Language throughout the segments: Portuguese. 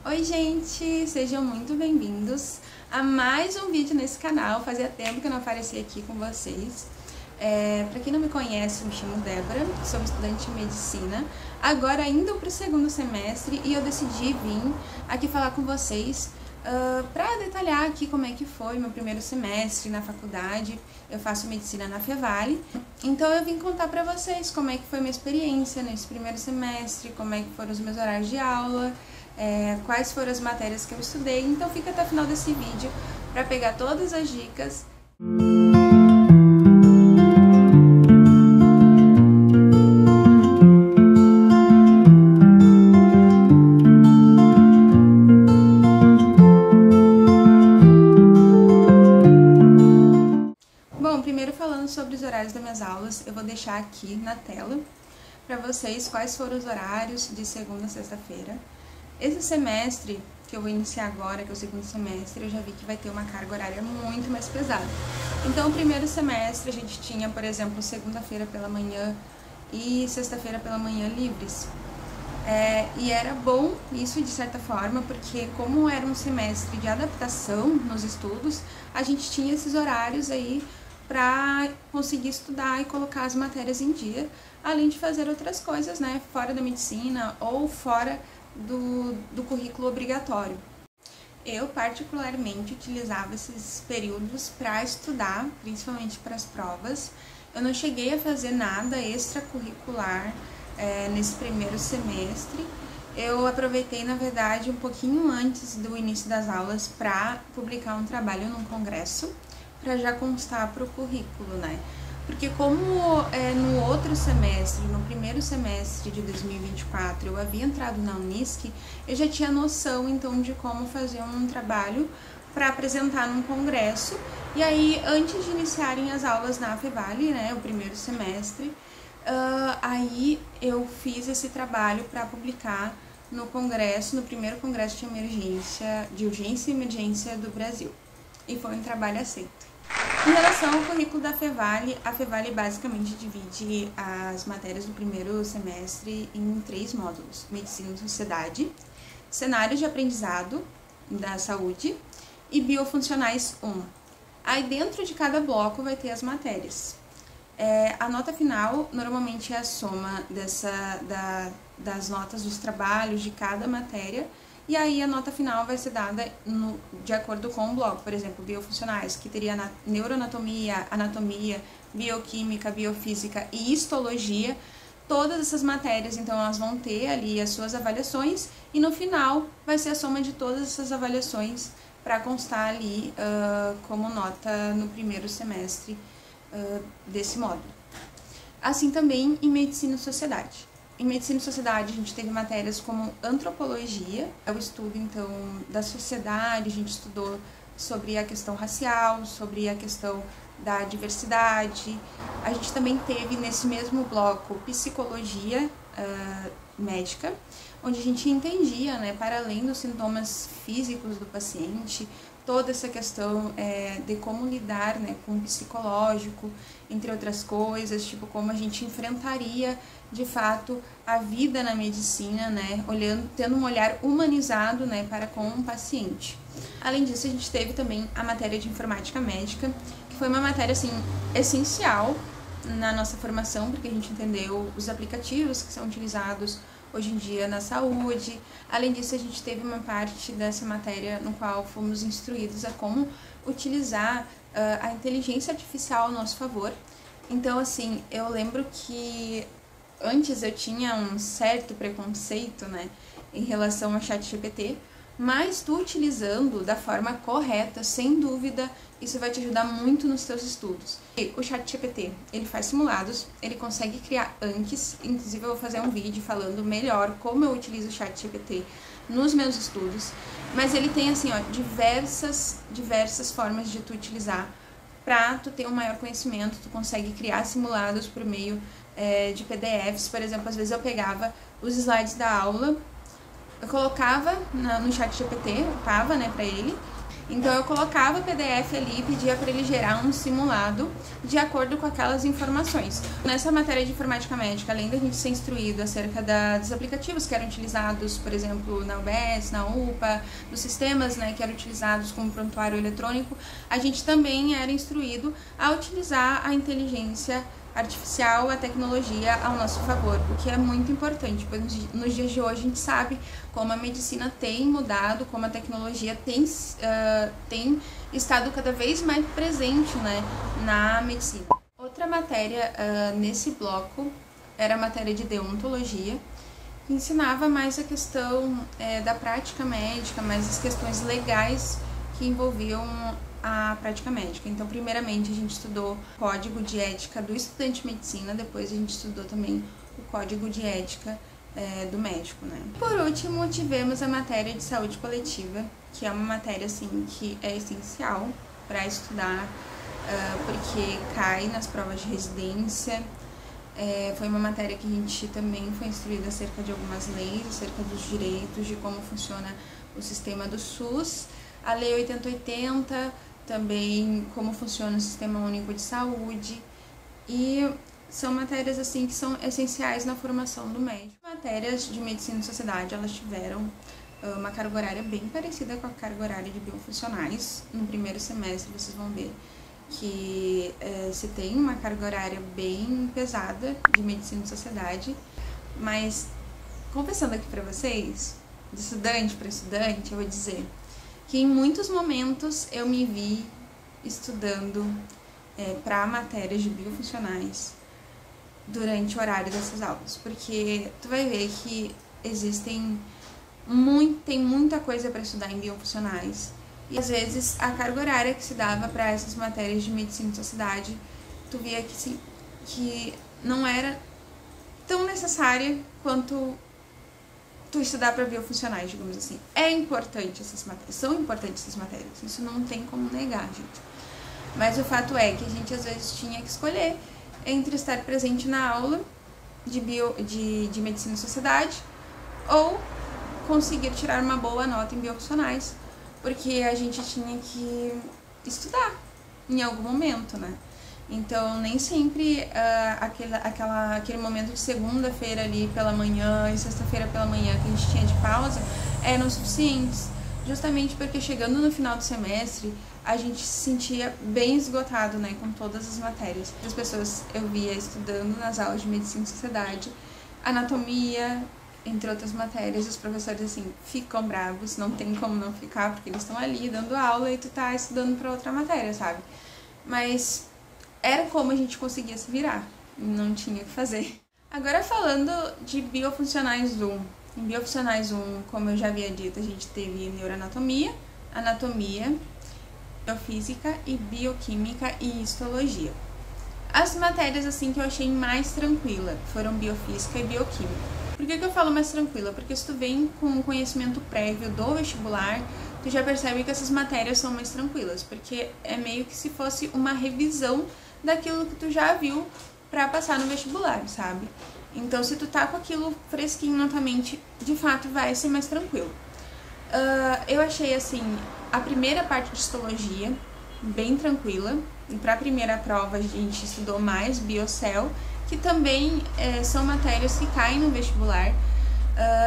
Oi gente, sejam muito bem-vindos a mais um vídeo nesse canal. Fazia tempo que eu não aparecia aqui com vocês. Para quem não me conhece, eu me chamo Débora, sou estudante de medicina, agora indo para o segundo semestre, e eu decidi vir aqui falar com vocês para detalhar aqui como é que foi meu primeiro semestre na faculdade. Eu faço medicina na Fevale, então eu vim contar para vocês como é que foi minha experiência nesse primeiro semestre, como é que foram os meus horários de aula, quais foram as matérias que eu estudei. Então fica até o final desse vídeo para pegar todas as dicas. Bom, primeiro falando sobre os horários das minhas aulas, eu vou deixar aqui na tela para vocês quais foram os horários de segunda a sexta-feira. Esse semestre que eu vou iniciar agora, que é o segundo semestre, eu já vi que vai ter uma carga horária muito mais pesada. Então, o primeiro semestre a gente tinha, por exemplo, segunda-feira pela manhã e sexta-feira pela manhã livres. E era bom isso de certa forma, porque como era um semestre de adaptação nos estudos, a gente tinha esses horários aí para conseguir estudar e colocar as matérias em dia, além de fazer outras coisas, né, fora da medicina ou fora do currículo obrigatório. Eu particularmente utilizava esses períodos para estudar, principalmente para as provas. Eu não cheguei a fazer nada extracurricular nesse primeiro semestre. Eu aproveitei, na verdade, um pouquinho antes do início das aulas para publicar um trabalho num congresso, para já constar para o currículo, né? Porque como no outro semestre, no primeiro semestre de 2024, eu havia entrado na Unisc, eu já tinha noção, então, de como fazer um trabalho para apresentar num congresso. E aí, antes de iniciarem as aulas na Fevale, né, o primeiro semestre, aí eu fiz esse trabalho para publicar no congresso, no primeiro congresso de urgência e emergência do Brasil. E foi um trabalho aceito. Em relação ao currículo da Fevale, a Fevale basicamente divide as matérias do primeiro semestre em 3 módulos: Medicina e Sociedade, Cenários de Aprendizado da Saúde e Biofuncionais 1. Aí dentro de cada bloco vai ter as matérias. A nota final normalmente é a soma das notas dos trabalhos de cada matéria. E aí a nota final vai ser dada de acordo com o bloco. Por exemplo, biofuncionais, que teria neuroanatomia, anatomia, bioquímica, biofísica e histologia. Todas essas matérias, então, elas vão ter ali as suas avaliações, e no final vai ser a soma de todas essas avaliações para constar ali como nota no primeiro semestre desse módulo. Assim também em Medicina e Sociedade. Em Medicina e Sociedade, a gente teve matérias como antropologia, é o estudo, então, da sociedade. A gente estudou sobre a questão racial, sobre a questão da diversidade. A gente também teve, nesse mesmo bloco, psicologia médica, onde a gente entendia, né, para além dos sintomas físicos do paciente, toda essa questão de como lidar, né, com o psicológico, entre outras coisas, tipo como a gente enfrentaria de fato a vida na medicina, né, tendo um olhar humanizado, né, para com um paciente. Além disso, a gente teve também a matéria de informática médica, que foi uma matéria assim essencial na nossa formação, porque a gente entendeu os aplicativos que são utilizados hoje em dia na saúde. Além disso, a gente teve uma parte dessa matéria no qual fomos instruídos a como utilizar a inteligência artificial ao nosso favor. Então, assim, eu lembro que antes eu tinha um certo preconceito, né, em relação ao ChatGPT, mas tu utilizando da forma correta, sem dúvida, isso vai te ajudar muito nos teus estudos. E o ChatGPT, ele faz simulados, ele consegue criar Ankes, inclusive eu vou fazer um vídeo falando melhor como eu utilizo o ChatGPT nos meus estudos, mas ele tem, assim, ó, diversas formas de tu utilizar para tu ter um maior conhecimento. Tu consegue criar simulados por meio de PDFs. Por exemplo, às vezes eu pegava os slides da aula, eu colocava no ChatGPT, upava, né, para ele, Então eu colocava o PDF ali e pedia para ele gerar um simulado de acordo com aquelas informações. Nessa matéria de informática médica, além da gente ser instruído acerca dos aplicativos que eram utilizados, por exemplo, na UBS, na UPA, dos sistemas, né, que eram utilizados como prontuário eletrônico, a gente também era instruído a utilizar a inteligência artificial, a tecnologia ao nosso favor, o que é muito importante, pois nos dias de hoje a gente sabe como a medicina tem mudado, como a tecnologia tem estado cada vez mais presente, né, na medicina. Outra matéria nesse bloco era a matéria de deontologia, que ensinava mais a questão da prática médica, mais as questões legais que envolviam a prática médica. Então, primeiramente, a gente estudou o código de ética do estudante de medicina, depois a gente estudou também o código de ética do médico, né? Por último, tivemos a matéria de saúde coletiva, que é uma matéria, assim, que é essencial para estudar, porque cai nas provas de residência. Foi uma matéria que a gente também foi instruída acerca de algumas leis, acerca dos direitos, de como funciona o sistema do SUS, a Lei 8080, também como funciona o Sistema Único de Saúde, e são matérias assim que são essenciais na formação do médico. Matérias de medicina e sociedade, elas tiveram uma carga horária bem parecida com a carga horária de biofuncionais. No primeiro semestre vocês vão ver que se tem uma carga horária bem pesada de medicina e sociedade, mas confessando aqui para vocês, de estudante para estudante, eu vou dizer que em muitos momentos eu me vi estudando para matérias de biofuncionais durante o horário dessas aulas, porque tu vai ver que tem muita coisa para estudar em biofuncionais, e às vezes a carga horária que se dava para essas matérias de medicina e sociedade, tu via que não era tão necessária quanto tu estudar para biofuncionais, digamos assim. É importante essas matérias, são importantes essas matérias, isso não tem como negar, gente. Mas o fato é que a gente às vezes tinha que escolher entre estar presente na aula de medicina e sociedade ou conseguir tirar uma boa nota em biofuncionais, porque a gente tinha que estudar em algum momento, né? Então, nem sempre aquele momento de segunda-feira ali pela manhã e sexta-feira pela manhã que a gente tinha de pausa eram suficientes, justamente porque chegando no final do semestre a gente se sentia bem esgotado, né, com todas as matérias. As pessoas eu via estudando nas aulas de medicina e sociedade, anatomia, entre outras matérias, os professores assim ficam bravos, não tem como não ficar, porque eles estão ali dando aula e tu tá estudando para outra matéria, sabe? Mas era como a gente conseguia se virar, não tinha o que fazer. Agora falando de biofuncionais 1. Em biofuncionais 1, como eu já havia dito, a gente teve neuroanatomia, anatomia, biofísica e bioquímica e histologia. As matérias assim que eu achei mais tranquila foram biofísica e bioquímica. Por que eu falo mais tranquila? Porque se tu vem com um conhecimento prévio do vestibular, tu já percebe que essas matérias são mais tranquilas, porque é meio que se fosse uma revisão daquilo que tu já viu para passar no vestibular, sabe? Então, se tu tá com aquilo fresquinho na tua mente, de fato vai ser mais tranquilo. Eu achei, assim, a primeira parte de histologia bem tranquila. E para a primeira prova a gente estudou mais biocel, que também são matérias que caem no vestibular.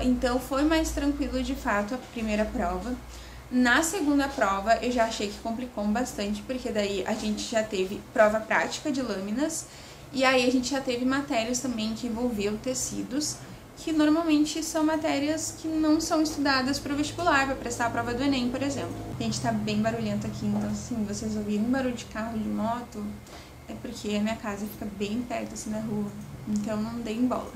Então, foi mais tranquilo, de fato, a primeira prova. Na segunda prova, eu já achei que complicou bastante, porque daí a gente já teve prova prática de lâminas, e aí a gente já teve matérias também que envolviam tecidos, que normalmente são matérias que não são estudadas para o vestibular, para prestar a prova do Enem, por exemplo. A gente tá bem barulhento aqui, então se vocês ouvirem barulho de carro, de moto, é porque a minha casa fica bem perto assim da rua, então não deem bola.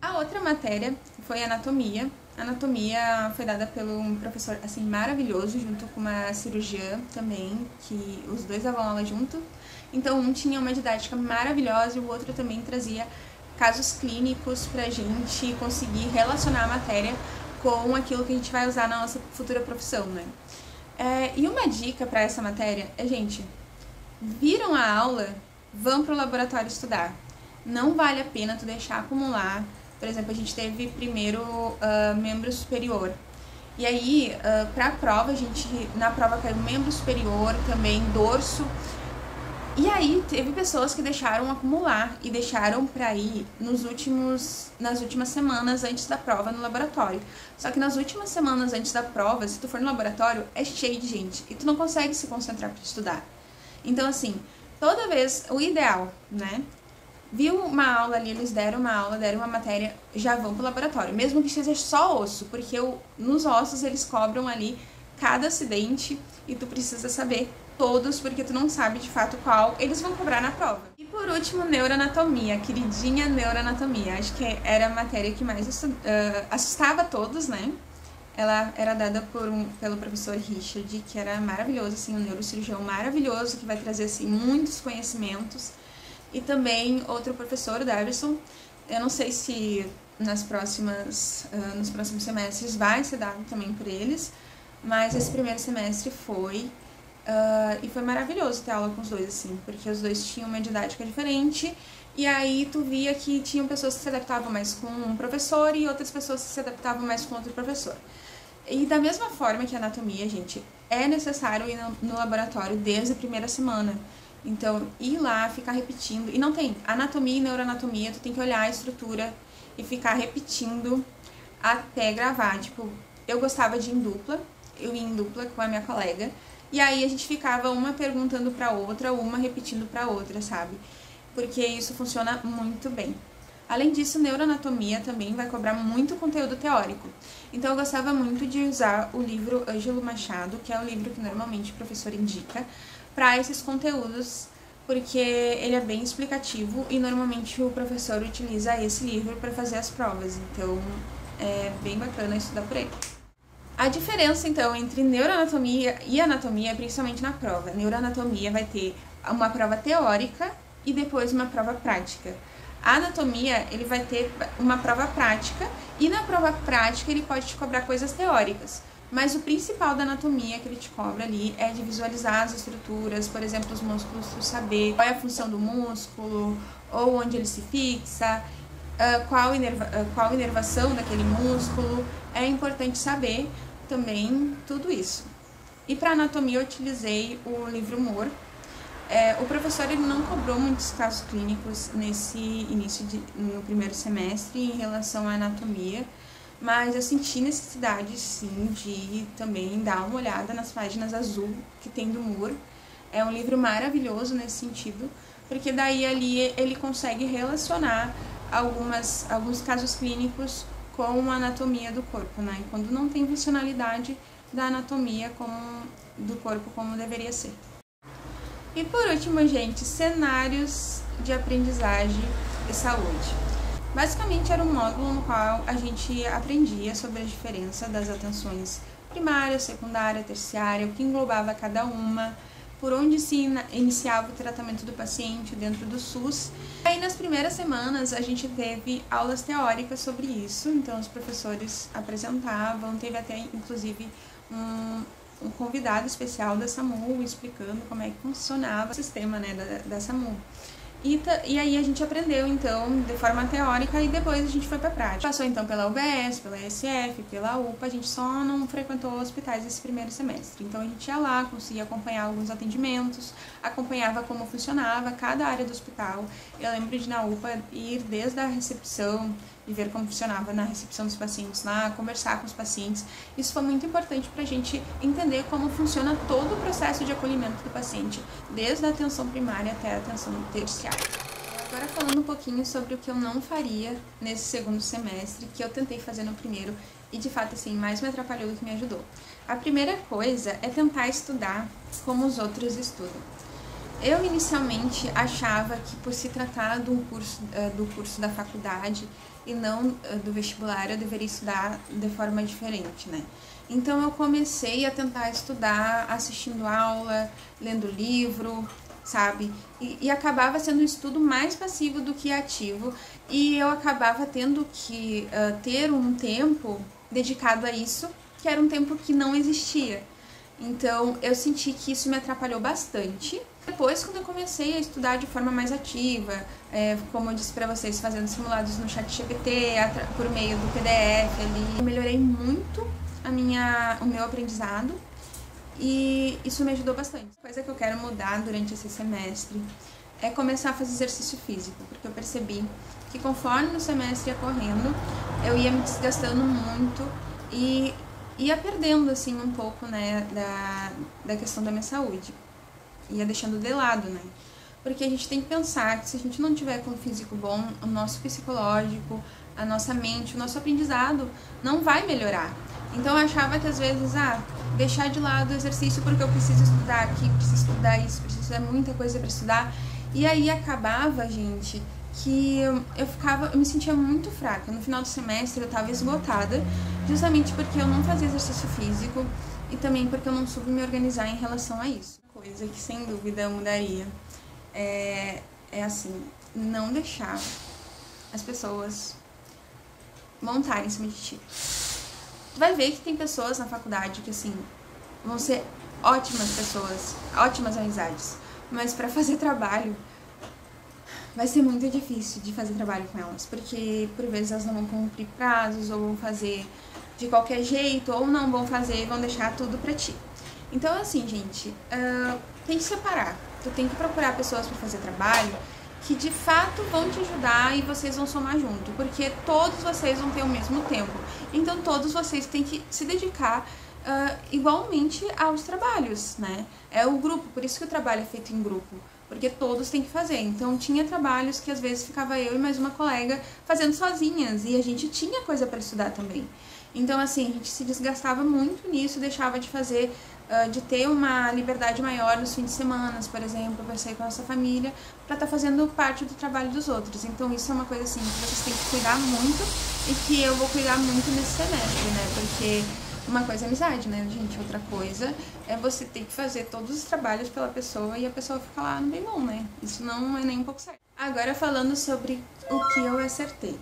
A outra matéria foi anatomia. A anatomia foi dada por um professor assim maravilhoso, junto com uma cirurgiã também, que os dois davam aula junto. Então um tinha uma didática maravilhosa e o outro também trazia casos clínicos pra gente conseguir relacionar a matéria com aquilo que a gente vai usar na nossa futura profissão, né? E uma dica para essa matéria é, gente, viram a aula, vão pro laboratório estudar. Não vale a pena tu deixar acumular. Por exemplo, a gente teve primeiro membro superior. E aí, para a prova, na prova caiu membro superior, também dorso. E aí, teve pessoas que deixaram acumular e deixaram para ir nas últimas semanas antes da prova no laboratório. Só que nas últimas semanas antes da prova, se tu for no laboratório, é cheio de gente e tu não consegue se concentrar para estudar. Então, assim, toda vez, o ideal, né? Viu uma aula ali, eles deram uma aula, deram uma matéria, já vão pro laboratório. Mesmo que seja só osso, porque nos ossos eles cobram ali cada acidente e tu precisa saber todos, porque tu não sabe de fato qual eles vão cobrar na prova. E por último, neuroanatomia, queridinha neuroanatomia. Acho que era a matéria que mais assustava todos, né? Ela era dada pelo professor Richard, que era maravilhoso, assim, um neurocirurgião maravilhoso, que vai trazer, assim, muitos conhecimentos. E também outro professor, o Davidson. Eu não sei se nos próximos semestres vai ser dado também por eles, mas esse primeiro semestre foi, e foi maravilhoso ter aula com os dois, assim, porque os dois tinham uma didática diferente, e aí tu via que tinham pessoas que se adaptavam mais com um professor e outras pessoas que se adaptavam mais com outro professor. E da mesma forma que a anatomia, gente, é necessário ir no laboratório desde a primeira semana. Então, ir lá, ficar repetindo. E não tem anatomia e neuroanatomia, tu tem que olhar a estrutura e ficar repetindo até gravar. Tipo, eu gostava de ir em dupla, eu ia em dupla com a minha colega. E aí a gente ficava uma perguntando pra outra, uma repetindo pra outra, sabe? Porque isso funciona muito bem. Além disso, neuroanatomia também vai cobrar muito conteúdo teórico. Então, eu gostava muito de usar o livro Ângelo Machado, que é o livro que normalmente o professor indica, para esses conteúdos, porque ele é bem explicativo e normalmente o professor utiliza esse livro para fazer as provas, então é bem bacana estudar por ele. A diferença, então, entre neuroanatomia e anatomia, principalmente na prova. Neuroanatomia vai ter uma prova teórica e depois uma prova prática. A anatomia, ele vai ter uma prova prática e na prova prática ele pode te cobrar coisas teóricas. Mas o principal da anatomia que ele te cobra ali é de visualizar as estruturas, por exemplo, os músculos, tu saber qual é a função do músculo, ou onde ele se fixa, qual a inervação daquele músculo. É importante saber também tudo isso. E para anatomia eu utilizei o livro Moore. O professor ele não cobrou muitos casos clínicos no primeiro semestre em relação à anatomia, mas eu senti necessidade, sim, de também dar uma olhada nas páginas azul que tem do Moore. É um livro maravilhoso nesse sentido, porque daí ali ele consegue relacionar alguns casos clínicos com a anatomia do corpo, né? E quando não tem funcionalidade da anatomia do corpo como deveria ser. E por último, gente, cenários de aprendizagem e saúde. Basicamente era um módulo no qual a gente aprendia sobre a diferença das atenções primária, secundária, terciária, o que englobava cada uma, por onde se iniciava o tratamento do paciente dentro do SUS. Aí nas primeiras semanas a gente teve aulas teóricas sobre isso, então os professores apresentavam, teve até inclusive um convidado especial da SAMU explicando como é que funcionava o sistema, né, da SAMU. E aí a gente aprendeu, então, de forma teórica e depois a gente foi pra prática. Passou, então, pela UBS, pela ESF, pela UPA, a gente só não frequentou hospitais esse primeiro semestre. Então, a gente ia lá, conseguia acompanhar alguns atendimentos, acompanhava como funcionava cada área do hospital. Eu lembro de, na UPA, ir desde a recepção, de ver como funcionava na recepção dos pacientes lá, conversar com os pacientes. Isso foi muito importante pra gente entender como funciona todo o processo de acolhimento do paciente, desde a atenção primária até a atenção terciária. Agora falando um pouquinho sobre o que eu não faria nesse segundo semestre, que eu tentei fazer no primeiro e de fato assim, mais me atrapalhou do que me ajudou. A primeira coisa é tentar estudar como os outros estudam. Eu inicialmente achava que por se tratar do curso da faculdade e não do vestibular, eu deveria estudar de forma diferente, né? Então eu comecei a tentar estudar assistindo aula, lendo livro, sabe? E acabava sendo um estudo mais passivo do que ativo, e eu acabava tendo que ter um tempo dedicado a isso, que era um tempo que não existia. Então eu senti que isso me atrapalhou bastante. Depois, quando eu comecei a estudar de forma mais ativa, como eu disse pra vocês, fazendo simulados no ChatGPT, por meio do PDF ali, eu melhorei muito o meu aprendizado e isso me ajudou bastante. A coisa que eu quero mudar durante esse semestre é começar a fazer exercício físico, porque eu percebi que conforme o semestre ia correndo, eu ia me desgastando muito e ia perdendo, assim, um pouco, né, da questão da minha saúde. Ia deixando de lado, né? Porque a gente tem que pensar que se a gente não tiver com um físico bom, o nosso psicológico, a nossa mente, o nosso aprendizado não vai melhorar. Então eu achava que às vezes, deixar de lado o exercício porque eu preciso estudar aqui, preciso estudar isso, preciso estudar muita coisa para estudar. E aí acabava, gente, que eu me sentia muito fraca. No final do semestre eu estava esgotada, justamente porque eu não fazia exercício físico e também porque eu não soube me organizar em relação a isso. Coisa que sem dúvida eu mudaria é assim, não deixar as pessoas montarem em cima de ti. Tu vai ver que tem pessoas na faculdade que, assim, vão ser ótimas pessoas, ótimas amizades, mas pra fazer trabalho vai ser muito difícil de fazer trabalho com elas, porque por vezes elas não vão cumprir prazos, ou vão fazer de qualquer jeito, ou não vão fazer e vão deixar tudo pra ti. Então, assim, gente, tem que separar. Tu tem que procurar pessoas pra fazer trabalho que de fato vão te ajudar e vocês vão somar junto, porque todos vocês vão ter o mesmo tempo. Então, todos vocês têm que se dedicar igualmente aos trabalhos, né? É o grupo, por isso que o trabalho é feito em grupo, porque todos têm que fazer. Então, tinha trabalhos que às vezes ficava eu e mais uma colega fazendo sozinhas, e a gente tinha coisa para estudar também. Então, assim, a gente se desgastava muito nisso, deixava de fazer, de ter uma liberdade maior nos fins de semana, por exemplo, para sair com a nossa família, para estar fazendo parte do trabalho dos outros. Então, isso é uma coisa, assim, que vocês têm que cuidar muito e que eu vou cuidar muito nesse semestre, né? Porque uma coisa é amizade, né, gente? Outra coisa é você ter que fazer todos os trabalhos pela pessoa e a pessoa fica lá no bem bom, né? Isso não é nem um pouco certo. Agora, falando sobre o que eu acertei.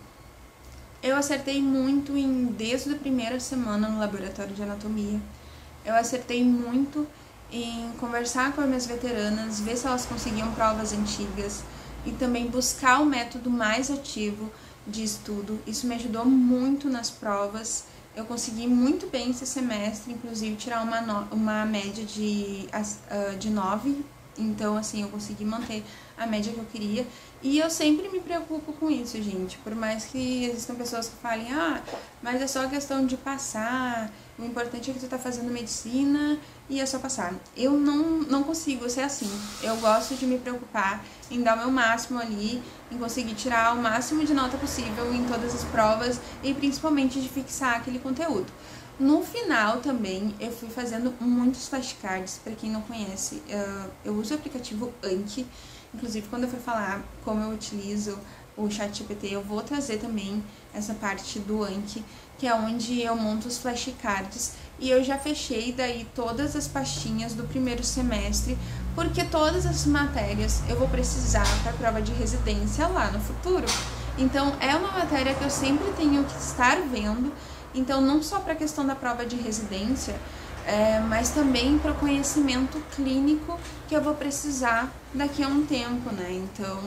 Eu acertei muito desde a primeira semana no laboratório de anatomia. Eu acertei muito em conversar com as minhas veteranas, ver se elas conseguiam provas antigas e também buscar o método mais ativo de estudo. Isso me ajudou muito nas provas. Eu consegui muito bem esse semestre, inclusive tirar uma média de 9. Então, assim, eu consegui manter a média que eu queria. E eu sempre me preocupo com isso, gente. Por mais que existam pessoas que falem, mas é só questão de passar, o importante é que tu tá fazendo medicina e é só passar. Eu não consigo ser assim. Eu gosto de me preocupar em dar o meu máximo ali, em conseguir tirar o máximo de nota possível em todas as provas e principalmente de fixar aquele conteúdo. No final também eu fui fazendo muitos flashcards. Para quem não conhece, eu uso o aplicativo Anki. Inclusive, quando eu for falar como eu utilizo o ChatGPT, eu vou trazer também essa parte do Anki, que é onde eu monto os flashcards. E eu já fechei daí todas as pastinhas do primeiro semestre, porque todas as matérias eu vou precisar para a prova de residência lá no futuro. Então, é uma matéria que eu sempre tenho que estar vendo. Então, não só para a questão da prova de residência, mas também para o conhecimento clínico que eu vou precisar daqui a um tempo, né? Então,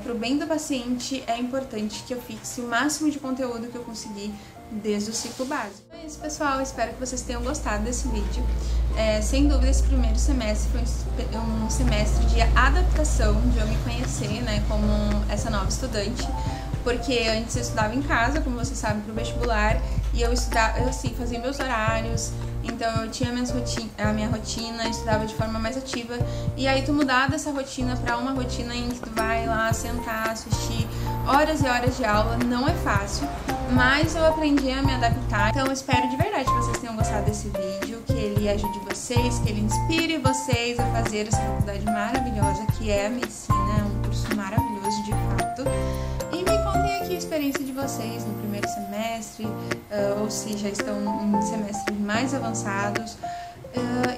para o bem do paciente, é importante que eu fixe o máximo de conteúdo que eu conseguir desde o ciclo básico. É isso, pessoal. Espero que vocês tenham gostado desse vídeo. Sem dúvida, esse primeiro semestre foi um semestre de adaptação, de eu me conhecer, né, como essa nova estudante. Porque antes eu estudava em casa, como vocês sabem, para o vestibular, e eu estudava, assim, fazia meus horários, então eu tinha a minha rotina, estudava de forma mais ativa, e aí tu mudar dessa rotina para uma rotina em que tu vai lá sentar, assistir horas e horas de aula, não é fácil, mas eu aprendi a me adaptar. Então eu espero de verdade que vocês tenham gostado desse vídeo, que ele ajude vocês, que ele inspire vocês a fazer essa faculdade maravilhosa que é a medicina, é um curso maravilhoso de fato. E me contem aqui a experiência de vocês no primeiro semestre, ou se já estão em semestres mais avançados.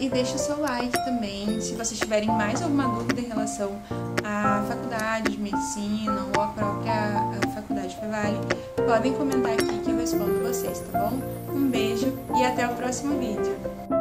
E deixa o seu like também, se vocês tiverem mais alguma dúvida em relação à faculdade de medicina ou à própria faculdade Fevale, podem comentar aqui que eu respondo vocês, tá bom? Um beijo e até o próximo vídeo!